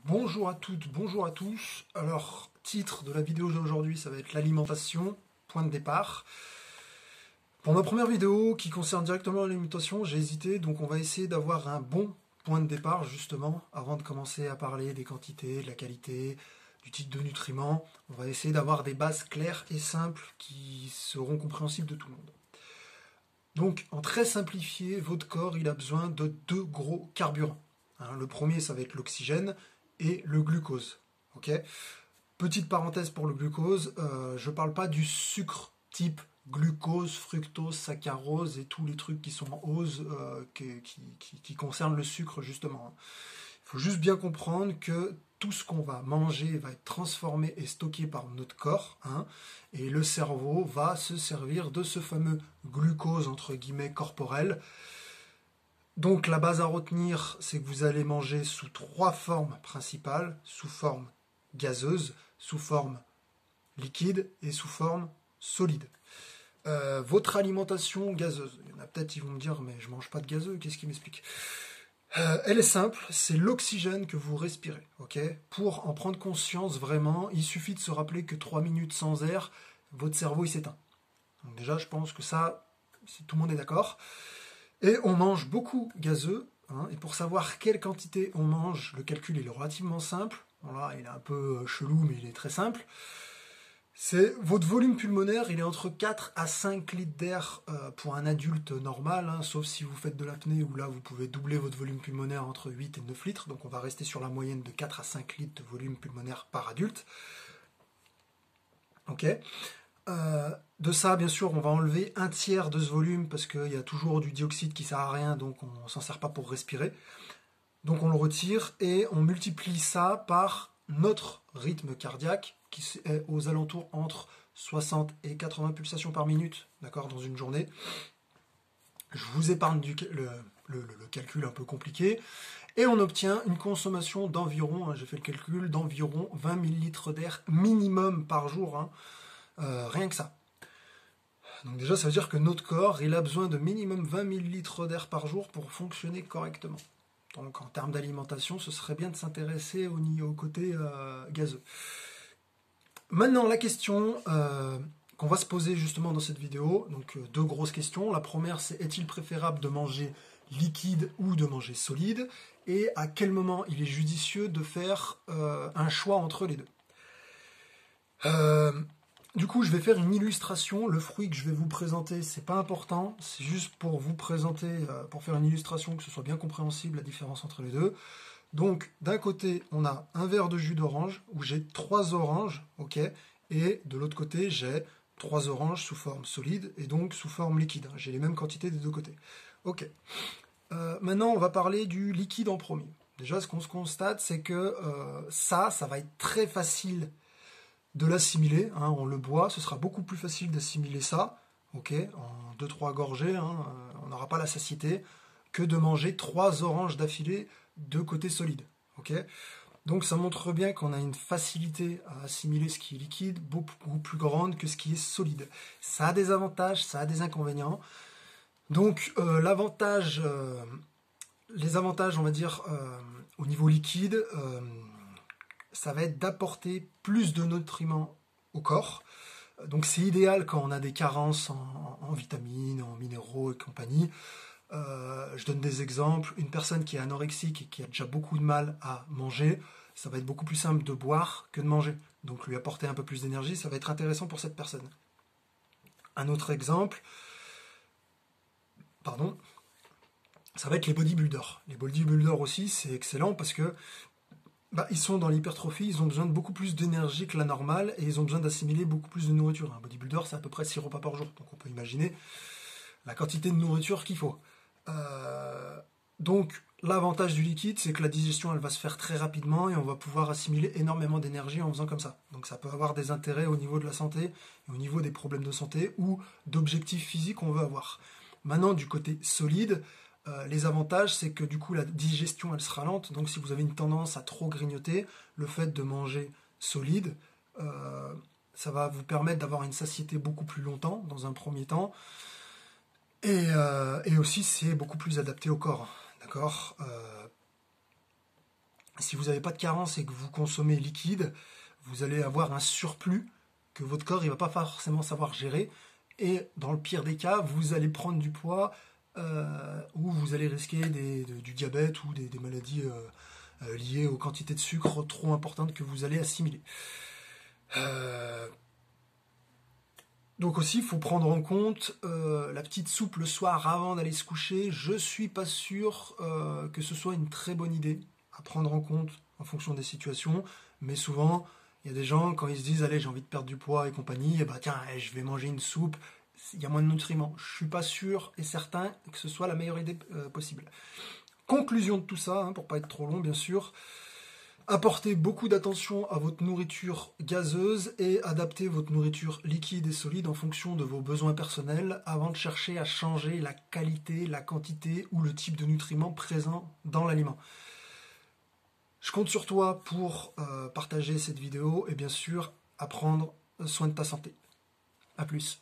Bonjour à toutes, bonjour à tous. Alors, titre de la vidéo d'aujourd'hui, ça va être l'alimentation, point de départ. Pour ma première vidéo qui concerne directement l'alimentation, j'ai hésité, donc on va essayer d'avoir un bon point de départ justement, avant de commencer à parler des quantités, de la qualité, du type de nutriments. On va essayer d'avoir des bases claires et simples qui seront compréhensibles de tout le monde. Donc, en très simplifié, votre corps, il a besoin de deux gros carburants. Le premier, ça va être l'oxygène et le glucose. Ok. Petite parenthèse pour le glucose, je ne parle pas du sucre type glucose, fructose, saccharose et tous les trucs qui sont en ose qui concernent le sucre justement. Il faut juste bien comprendre que tout ce qu'on va manger va être transformé et stocké par notre corps, et le cerveau va se servir de ce fameux glucose entre guillemets corporel. Donc la base à retenir, c'est que vous allez manger sous trois formes principales, sous forme gazeuse, sous forme liquide et sous forme solide. Votre alimentation gazeuse, il y en a peut-être qui vont me dire mais je mange pas de gazeux, qu'est-ce qui m'explique? Elle est simple, c'est l'oxygène que vous respirez. Ok. Pour en prendre conscience vraiment, il suffit de se rappeler que 3 minutes sans air, votre cerveau il s'éteint. Donc déjà je pense que ça, tout le monde est d'accord. Et on mange beaucoup gazeux, et pour savoir quelle quantité on mange, le calcul est relativement simple. Bon là, il est un peu chelou, mais il est très simple. C'est votre volume pulmonaire, il est entre 4 à 5 litres d'air pour un adulte normal, sauf si vous faites de l'apnée, où là vous pouvez doubler votre volume pulmonaire entre 8 et 9 litres, donc on va rester sur la moyenne de 4 à 5 litres de volume pulmonaire par adulte. Ok. De ça, bien sûr, on va enlever un tiers de ce volume parce qu'il y a toujours du dioxyde qui sert à rien, donc on ne s'en sert pas pour respirer. Donc on le retire et on multiplie ça par notre rythme cardiaque qui est aux alentours entre 60 et 80 pulsations par minute, d'accord, dans une journée. Je vous épargne le calcul un peu compliqué. Et on obtient une consommation d'environ, j'ai fait le calcul, d'environ 20 millilitres d'air minimum par jour. Rien que ça. Donc déjà, ça veut dire que notre corps, il a besoin de minimum 20 millilitres d'air par jour pour fonctionner correctement. Donc en termes d'alimentation, ce serait bien de s'intéresser au côté gazeux. Maintenant, la question qu'on va se poser justement dans cette vidéo, donc deux grosses questions. La première, c'est est-il préférable de manger liquide ou de manger solide? Et à quel moment il est judicieux de faire un choix entre les deux? Du coup, je vais faire une illustration. Le fruit que je vais vous présenter, c'est pas important. C'est juste pour vous présenter, pour faire une illustration, que ce soit bien compréhensible la différence entre les deux. Donc, d'un côté, on a un verre de jus d'orange où j'ai 3 oranges, ok. Et de l'autre côté, j'ai 3 oranges sous forme solide et donc sous forme liquide. J'ai les mêmes quantités des deux côtés. Ok. Maintenant, on va parler du liquide en premier. Déjà, ce qu'on se constate, c'est que ça va être très facile de l'assimiler, on le boit, ce sera beaucoup plus facile d'assimiler ça, ok, en 2-3 gorgées, on n'aura pas la satiété, que de manger 3 oranges d'affilée de côté solide, ok. Donc ça montre bien qu'on a une facilité à assimiler ce qui est liquide beaucoup plus grande que ce qui est solide. Ça a des avantages, ça a des inconvénients. Donc les avantages, on va dire, au niveau liquide, ça va être d'apporter plus de nutriments au corps. Donc c'est idéal quand on a des carences en vitamines, en minéraux et compagnie. Je donne des exemples. Une personne qui est anorexique et qui a déjà beaucoup de mal à manger, ça va être beaucoup plus simple de boire que de manger. Donc lui apporter un peu plus d'énergie, ça va être intéressant pour cette personne. Un autre exemple, ça va être les bodybuilders. Les bodybuilders aussi, c'est excellent parce que ils sont dans l'hypertrophie, ils ont besoin de beaucoup plus d'énergie que la normale et ils ont besoin d'assimiler beaucoup plus de nourriture. Un bodybuilder, c'est à peu près 6 repas par jour, donc on peut imaginer la quantité de nourriture qu'il faut. Donc l'avantage du liquide, c'est que la digestion, elle va se faire très rapidement et on va pouvoir assimiler énormément d'énergie en faisant comme ça. Donc ça peut avoir des intérêts au niveau de la santé, et au niveau des problèmes de santé ou d'objectifs physiques qu'on veut avoir. Maintenant, du côté solide, les avantages, c'est que du coup la digestion elle sera lente, donc si vous avez une tendance à trop grignoter, le fait de manger solide, ça va vous permettre d'avoir une satiété beaucoup plus longtemps dans un premier temps, et aussi c'est beaucoup plus adapté au corps, d'accord. Si vous n'avez pas de carence et que vous consommez liquide, vous allez avoir un surplus que votre corps ne va pas forcément savoir gérer. Et dans le pire des cas, vous allez prendre du poids ou vous allez risquer du diabète ou des maladies liées aux quantités de sucre trop importantes que vous allez assimiler. Donc aussi, il faut prendre en compte la petite soupe le soir avant d'aller se coucher. Je suis pas sûr que ce soit une très bonne idée à prendre en compte en fonction des situations, mais souvent, il y a des gens, quand ils se disent « Allez, j'ai envie de perdre du poids et compagnie », et bah tiens, je vais manger une soupe, il y a moins de nutriments. Je suis pas sûr et certain que ce soit la meilleure idée possible. Conclusion de tout ça, pour pas être trop long bien sûr, apportez beaucoup d'attention à votre nourriture gazeuse et adaptez votre nourriture liquide et solide en fonction de vos besoins personnels avant de chercher à changer la qualité, la quantité ou le type de nutriments présents dans l'aliment. Je compte sur toi pour partager cette vidéo et bien sûr à prendre soin de ta santé. A plus.